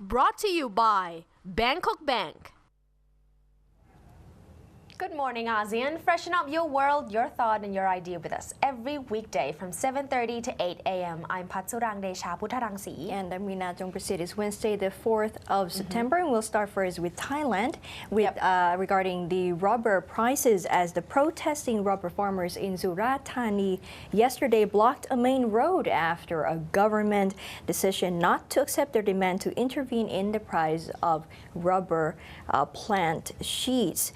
brought to you by Bangkok Bank. Good morning, ASEAN. Freshen up your world, your thought, and your idea with us every weekday from 7:30 to 8 a.m. I'm Patsurang Desha Putharangsi. And I'm Rina Jongprasid. It's Wednesday, the 4th of September, and we'll start first with Thailand regarding the rubber prices as the protesting rubber farmers in Surat Thani yesterday blocked a main road after a government decision not to accept their demand to intervene in the price of rubber plant sheets.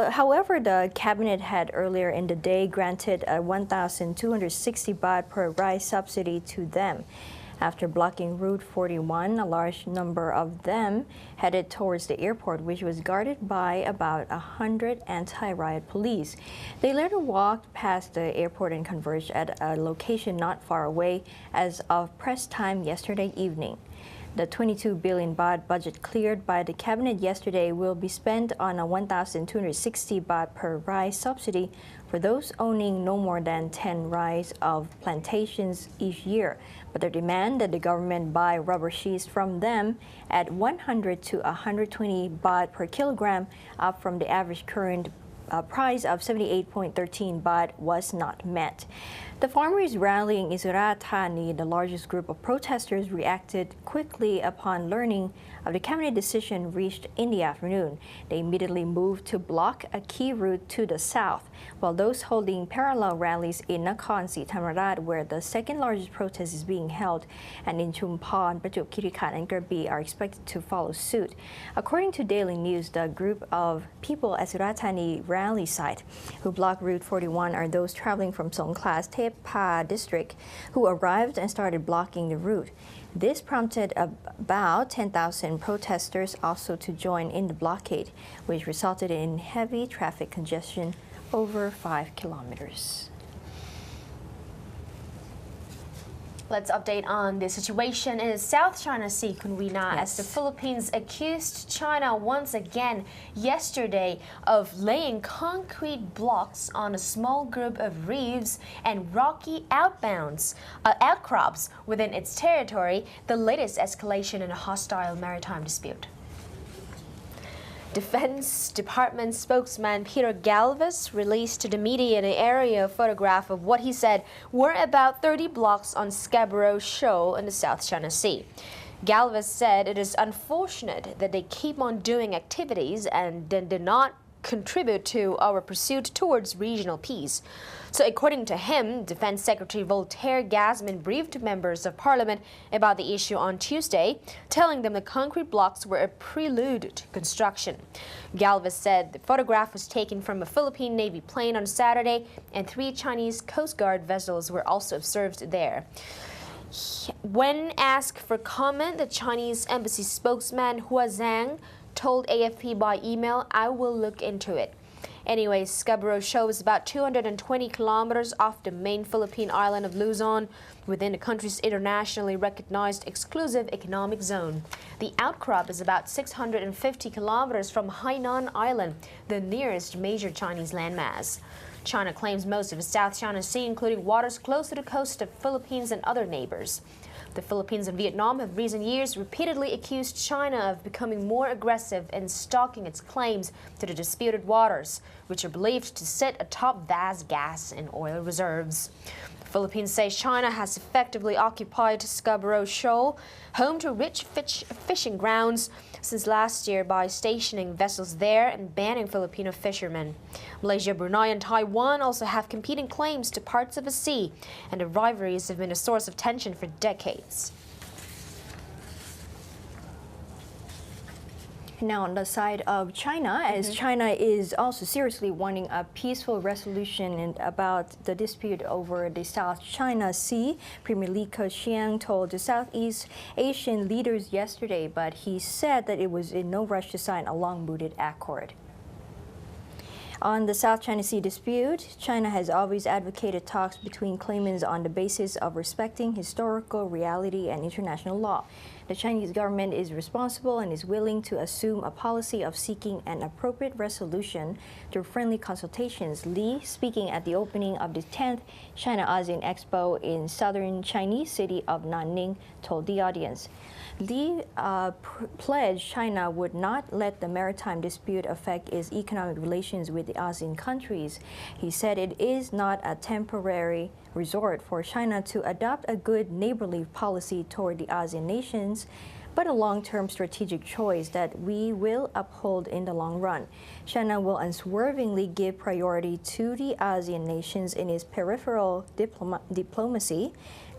However, the cabinet had earlier in the day granted a 1,260 baht per rice subsidy to them. After blocking Route 41, a large number of them headed towards the airport, which was guarded by about 100 anti-riot police. They later walked past the airport and converged at a location not far away as of press time yesterday evening. The 22 billion baht budget cleared by the cabinet yesterday will be spent on a 1,260 baht per rice subsidy for those owning no more than 10 rice of plantations each year. But they demand that the government buy rubber sheets from them at 100 to 120 baht per kilogram, up from the average current price of 78.13 baht was not met. The farmers rallying in Surat Thani, the largest group of protesters, reacted quickly upon learning of the cabinet decision reached in the afternoon. They immediately moved to block a key route to the south, while those holding parallel rallies in Nakhon Si Thammarat, where the second largest protest is being held, and in Chumphon, Prachuap Khiri Khan, and Krabi are expected to follow suit. According to Daily News, the group of people at Surat Thani rally site who blocked Route 41 are those traveling from Songkhla's Tepa district who arrived and started blocking the route. This prompted about 10,000 protesters also to join in the blockade, which resulted in heavy traffic congestion over 5 kilometers. Let's update on the situation in the South China Sea, Kunwina, as the Philippines accused China once again yesterday of laying concrete blocks on a small group of reefs and rocky outcrops within its territory, the latest escalation in a hostile maritime dispute. Defense Department spokesman Peter Galvez released to the media an aerial photograph of what he said were about 30 blocks on Scarborough Shoal in the South China Sea. Galvez said it is unfortunate that they keep on doing activities and then do not contribute to our pursuit towards regional peace. So according to him, Defense Secretary Voltaire Gasman briefed members of Parliament about the issue on Tuesday, telling them the concrete blocks were a prelude to construction. Galvez said the photograph was taken from a Philippine Navy plane on Saturday, and 3 Chinese Coast Guard vessels were also observed there. When asked for comment, the Chinese embassy spokesman Hua Zhang told AFP by email, "I will look into it." Anyway, Scarborough Shoal is about 220 kilometers off the main Philippine island of Luzon, within the country's internationally recognized exclusive economic zone. The outcrop is about 650 kilometers from Hainan Island, the nearest major Chinese landmass. China claims most of the South China Sea, including waters close to the coast of Philippines and other neighbors. The Philippines and Vietnam have in recent years repeatedly accused China of becoming more aggressive in stalking its claims to the disputed waters, which are believed to sit atop vast gas and oil reserves. The Philippines says China has effectively occupied Scarborough Shoal, home to rich fishing grounds, since last year by stationing vessels there and banning Filipino fishermen. Malaysia, Brunei, and Taiwan also have competing claims to parts of the sea, and the rivalries have been a source of tension for decades. Now on the side of China, as China is also seriously wanting a peaceful resolution about the dispute over the South China Sea, Premier Li Keqiang told the Southeast Asian leaders yesterday, but he said that it was in no rush to sign a long-mooted accord. On the South China Sea dispute, China has always advocated talks between claimants on the basis of respecting historical reality and international law. The Chinese government is responsible and is willing to assume a policy of seeking an appropriate resolution through friendly consultations. Li, speaking at the opening of the 10th China-ASEAN Expo in southern Chinese city of Nanning, told the audience. Li pledged China would not let the maritime dispute affect its economic relations with the ASEAN countries. He said it is not a temporary resort for China to adopt a good neighborly policy toward the ASEAN nations, but a long-term strategic choice that we will uphold in the long run. China will unswervingly give priority to the ASEAN nations in its peripheral diplomacy,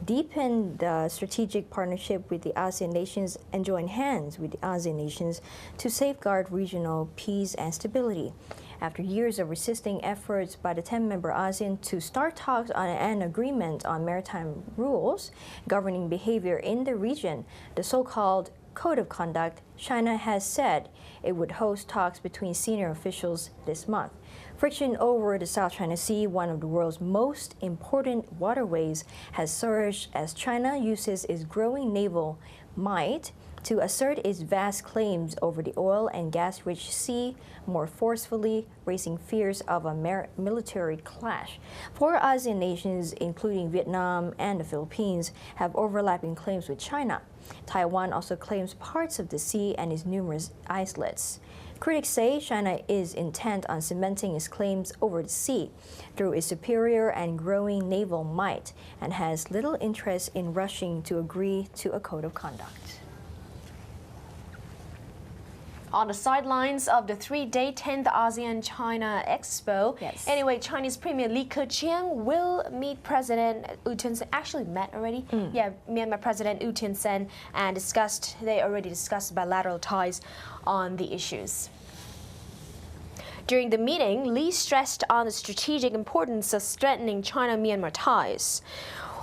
deepen the strategic partnership with the ASEAN nations, and join hands with the ASEAN nations to safeguard regional peace and stability. After years of resisting efforts by the 10-member ASEAN to start talks on an agreement on maritime rules governing behavior in the region, the so-called Code of Conduct, China has said it would host talks between senior officials this month. Friction over the South China Sea, one of the world's most important waterways, has surged as China uses its growing naval might to assert its vast claims over the oil and gas-rich sea more forcefully, raising fears of a military clash. Four ASEAN nations, including Vietnam and the Philippines, have overlapping claims with China. Taiwan also claims parts of the sea and its numerous islets. Critics say China is intent on cementing its claims over the sea through its superior and growing naval might, and has little interest in rushing to agree to a code of conduct. On the sidelines of the three-day 10th ASEAN-China Expo. Yes. Anyway, Chinese Premier Li Keqiang will meet President U Tin Sen. Actually met already. Yeah, Myanmar President U Tin Sen, and they already discussed bilateral ties on the issues. During the meeting, Li stressed on the strategic importance of strengthening China-Myanmar ties.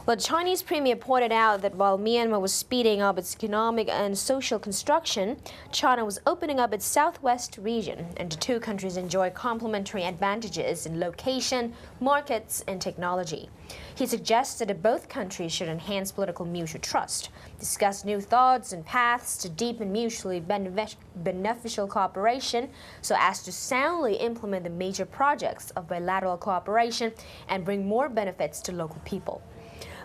The Chinese premier pointed out that while Myanmar was speeding up its economic and social construction, China was opening up its southwest region, and the two countries enjoy complementary advantages in location, markets, and technology. He suggested that both countries should enhance political mutual trust, discuss new thoughts and paths to deepen mutually beneficial cooperation so as to soundly implement the major projects of bilateral cooperation and bring more benefits to local people.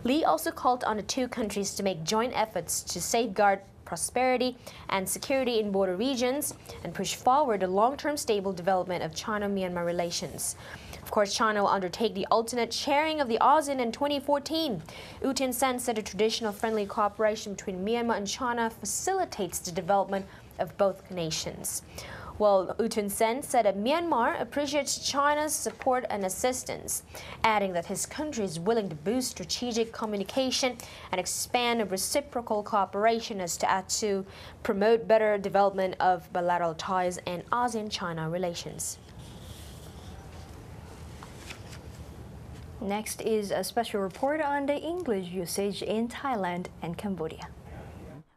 Li also called on the two countries to make joint efforts to safeguard prosperity and security in border regions and push forward the long-term stable development of China-Myanmar relations. Of course, China will undertake the alternate chairing of the ASEAN in 2014. U Tin Sen said a traditional friendly cooperation between Myanmar and China facilitates the development of both nations. Well, U Tin Sen said that Myanmar appreciates China's support and assistance, adding that his country is willing to boost strategic communication and expand reciprocal cooperation as to promote better development of bilateral ties and ASEAN-China relations. Next is a special report on the English usage in Thailand and Cambodia.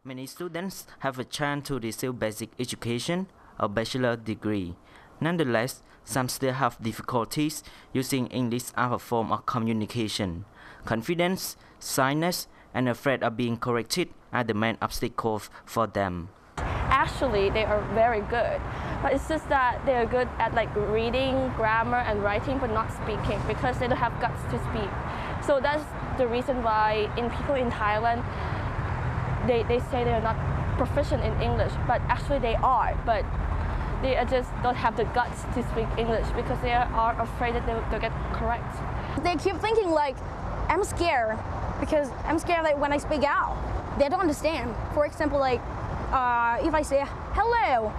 Many students have a chance to receive basic education or bachelor degree. Nonetheless, some still have difficulties using English as a form of communication. Confidence, shyness, and afraid of being corrected are the main obstacles for them. Actually, they are very good, but it's just that they are good at reading, grammar, and writing, but not speaking because they don't have guts to speak. So that's the reason why people in Thailand, they say they are not proficient in English, but actually they are, but they just don't have the guts to speak English because they are afraid that they'll get correct. They keep thinking I'm scared because I'm scared when I speak out, they don't understand. For example, if I say hello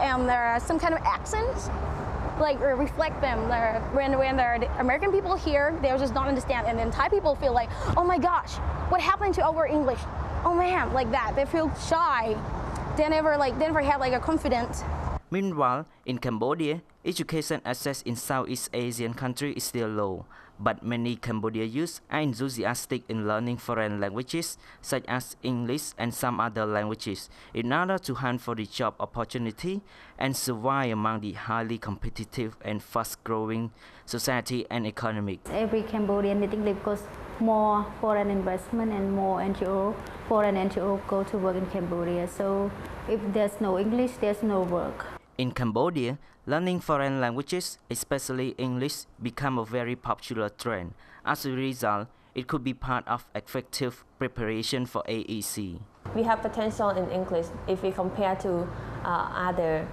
and there are some kind of accents, reflect them. When there are the American people here, they'll just not understand, and then Thai people feel like, oh my gosh, what happened to our English? Oh man, like that. They feel shy. They never have a confidence. Meanwhile, in Cambodia, education access in Southeast Asian countries is still low, but many Cambodian youths are enthusiastic in learning foreign languages such as English and some other languages in order to hunt for the job opportunity and survive among the highly competitive and fast-growing society and economy. Every Cambodian I think because more foreign investment and more foreign NGO go to work in Cambodia. So if there's no English, there's no work. In Cambodia, learning foreign languages, especially English, become a very popular trend. As a result, it could be part of effective preparation for AEC. We have potential in English if we compare to other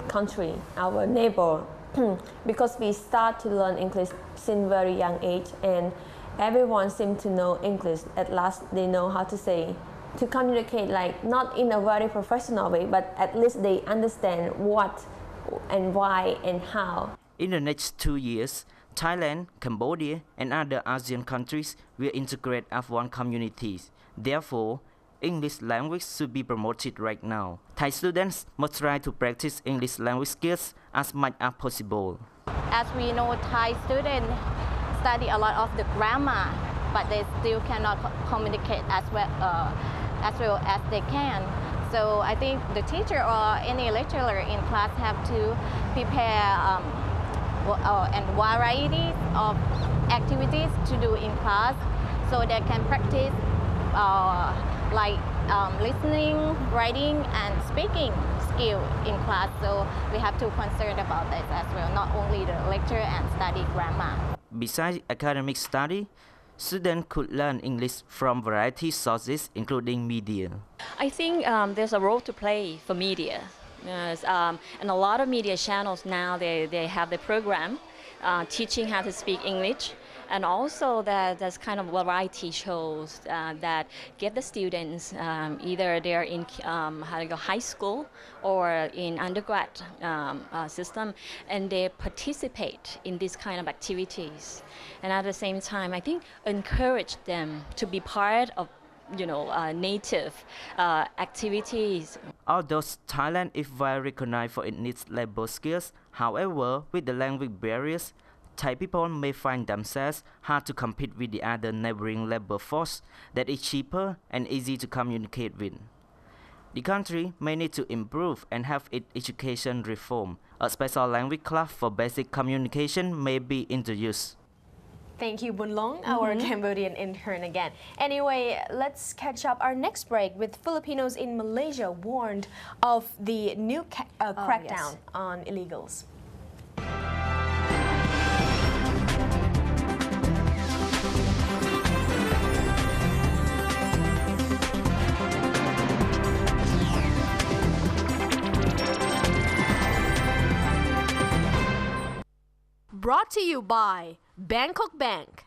country, our neighbor, because we start to learn English since very young age, and everyone seems to know English. At last, they know how to say, to communicate, like not in a very professional way, but at least they understand what and why and how. In the next 2 years, Thailand, Cambodia, and other Asean countries will integrate as one community. Therefore, English language should be promoted right now. Thai students must try to practice English language skills as much as possible. As we know, Thai students study a lot of the grammar, but they still cannot communicate as well as they can. So I think the teacher or any lecturer in class have to prepare and variety of activities to do in class, so they can practice listening, writing, and speaking skill in class. So we have to concern about this as well, not only the lecture and study grammar. Besides academic study, students could learn English from variety sources, including media. I think there's a role to play for media. And a lot of media channels now, they have the program teaching how to speak English. And also there's kind of variety shows that get the students, either they're in high school or in undergrad system, and they participate in these kind of activities. And at the same time, I think encourage them to be part of native activities. Although Thailand is well recognized for its labor skills, however, with the language barriers, Thai people may find themselves hard to compete with the other neighboring labor force that is cheaper and easy to communicate with. The country may need to improve and have its education reform. A special language class for basic communication may be introduced. Thank you, Bunlong, our Cambodian intern again. Anyway, let's catch up our next break with Filipinos in Malaysia warned of the new crackdown on illegals. Brought to you by Bangkok Bank.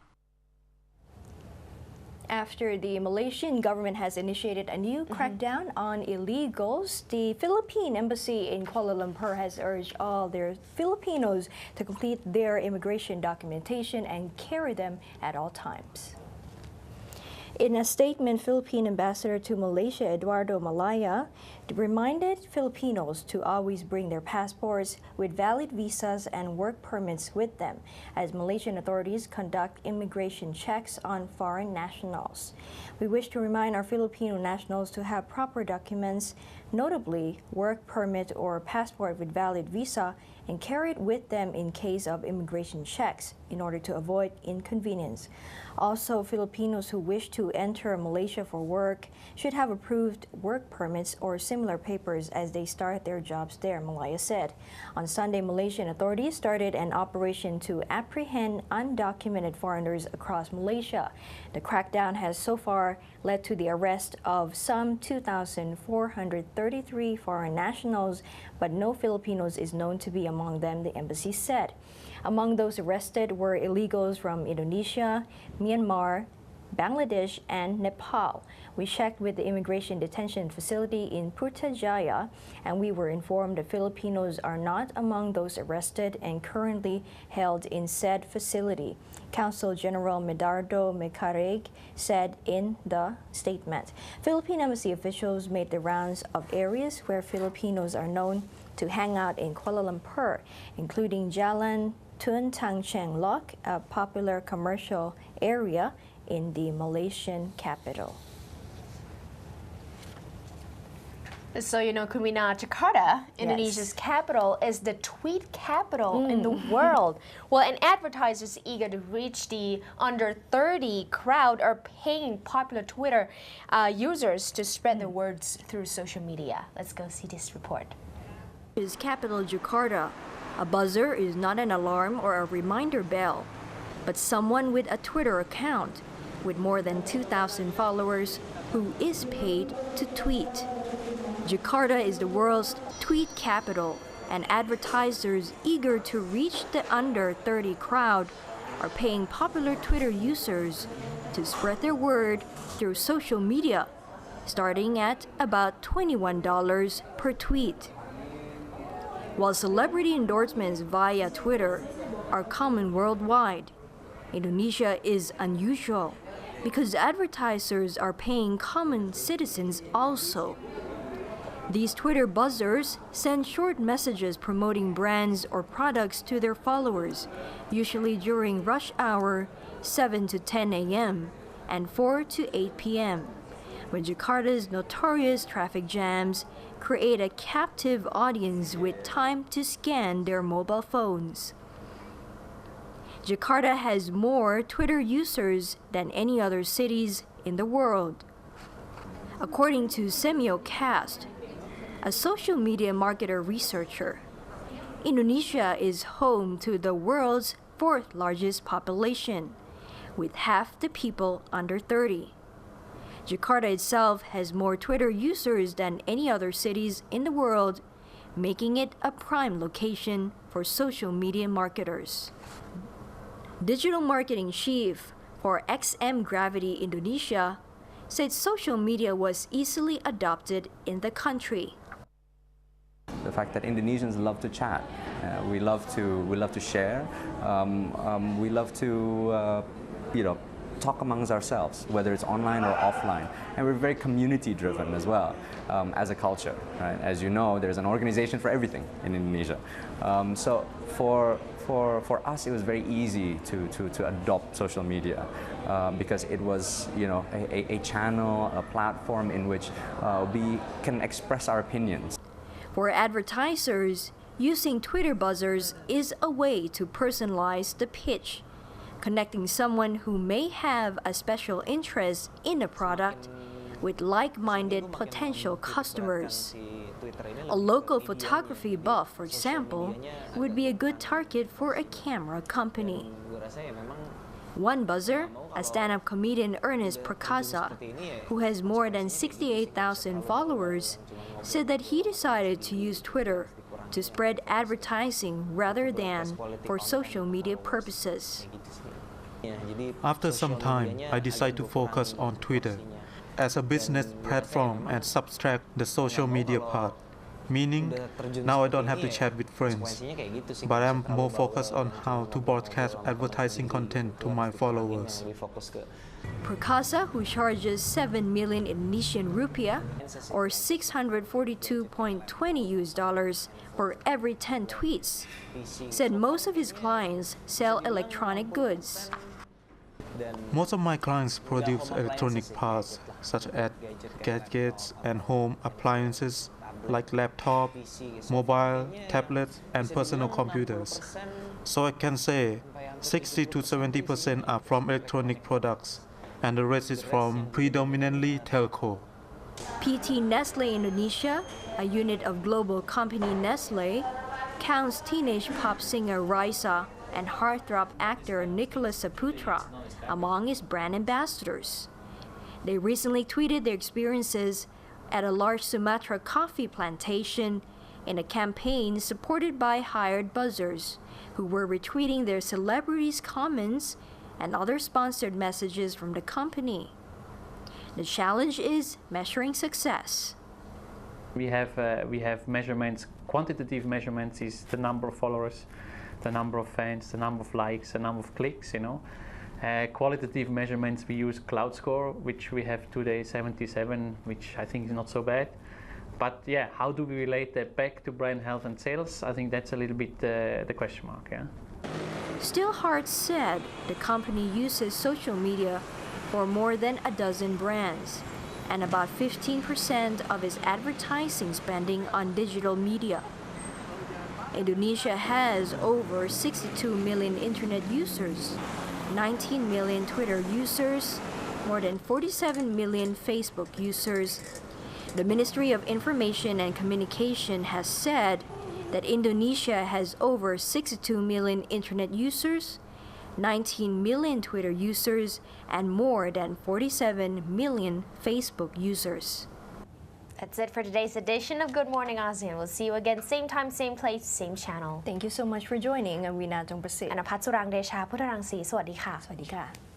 After the Malaysian government has initiated a new crackdown on illegals, the Philippine embassy in Kuala Lumpur has urged all their Filipinos to complete their immigration documentation and carry them at all times. In a statement, Philippine Ambassador to Malaysia, Eduardo Malaya, reminded Filipinos to always bring their passports with valid visas and work permits with them, as Malaysian authorities conduct immigration checks on foreign nationals. We wish to remind our Filipino nationals to have proper documents, notably work permit or passport with valid visa, and carry it with them in case of immigration checks in order to avoid inconvenience. Also, Filipinos who wish to enter Malaysia for work should have approved work permits or similar papers as they start their jobs there, Malaya said. On Sunday, Malaysian authorities started an operation to apprehend undocumented foreigners across Malaysia. The crackdown has so far led to the arrest of some 2,433 foreign nationals, but no Filipinos is known to be among them, the embassy said. Among those arrested were illegals from Indonesia, Myanmar, Bangladesh, and Nepal. We checked with the immigration detention facility in Putrajaya, and we were informed that Filipinos are not among those arrested and currently held in said facility, Consul General Medardo Mecareg said in the statement. Philippine embassy officials made the rounds of areas where Filipinos are known to hang out in Kuala Lumpur, including Jalan Tun Tang Cheng Lok, a popular commercial area in the Malaysian capital. So, you know, Kumina, Jakarta, Indonesia's capital, is the tweet capital in the world. Well, and advertisers eager to reach the under 30 crowd are paying popular Twitter users to spread their words through social media. Let's go see this report. Indonesia's capital, Jakarta. A buzzer is not an alarm or a reminder bell, but someone with a Twitter account with more than 2,000 followers who is paid to tweet. Jakarta is the world's tweet capital, and advertisers eager to reach the under 30 crowd are paying popular Twitter users to spread their word through social media, starting at about $21 per tweet. While celebrity endorsements via Twitter are common worldwide, Indonesia is unusual because advertisers are paying common citizens also. These Twitter buzzers send short messages promoting brands or products to their followers, usually during rush hour 7 to 10 a.m. and 4 to 8 p.m., when Jakarta's notorious traffic jams create a captive audience with time to scan their mobile phones. Jakarta has more Twitter users than any other cities in the world. According to Semiocast, a social media marketer researcher, Indonesia is home to the world's fourth largest population, with half the people under 30. Jakarta itself has more Twitter users than any other cities in the world, making it a prime location for social media marketers. Digital marketing chief for XM Gravity Indonesia said social media was easily adopted in the country. The fact that Indonesians love to chat, we love to share, we love to talk amongst ourselves, whether it's online or offline, and we're very community-driven as well as a culture. Right? As you know, there's an organization for everything in Indonesia. So for us, it was very easy to adopt social media because it was a channel, a platform in which we can express our opinions. For advertisers, using Twitter buzzers is a way to personalize the pitch, connecting someone who may have a special interest in a product with like-minded potential customers. A local photography buff, for example, would be a good target for a camera company. One buzzer, a stand-up comedian Ernest Prakasa, who has more than 68,000 followers, said that he decided to use Twitter to spread advertising rather than for social media purposes. After some time, I decided to focus on Twitter as a business platform and subtract the social media part. Meaning, now I don't have to chat with friends, but I'm more focused on how to broadcast advertising content to my followers. Prakasa, who charges 7 million Indonesian rupiah, or $642.20 for every 10 tweets, said most of his clients sell electronic goods. Most of my clients produce electronic parts, such as gadgets and home appliances, like laptop, mobile, tablets, and personal computers. So I can say 60 to 70% are from electronic products, and the rest is from predominantly telco. PT Nestle Indonesia, a unit of global company Nestle, counts teenage pop singer Raisa and heartthrob actor Nicholas Saputra among its brand ambassadors. They recently tweeted their experiences at a large Sumatra coffee plantation in a campaign supported by hired buzzers who were retweeting their celebrities' comments and other sponsored messages from the company. The challenge is measuring success. We have measurements. Quantitative measurements is the number of followers, the number of fans, the number of likes, the number of clicks. Qualitative measurements, we use Cloud Score, which we have today 77, which I think is not so bad. But yeah, how do we relate that back to brand health and sales? I think that's a little bit the question mark. Yeah. Stillheart said the company uses social media for more than a dozen brands and about 15% of its advertising spending on digital media. Indonesia has over 62 million internet users, 19 million Twitter users, more than 47 million Facebook users. The Ministry of Information and Communication has said that Indonesia has over 62 million internet users, 19 million Twitter users, and more than 47 million Facebook users. That's it for today's edition of Good Morning ASEAN. We'll see you again, same time, same place, same channel. Thank you so much for joining. I'm Weena Jongprasit. and ภัทรสุรังเดชาพุทธรังสีสวัสดีค่ะ สวัสดีค่ะ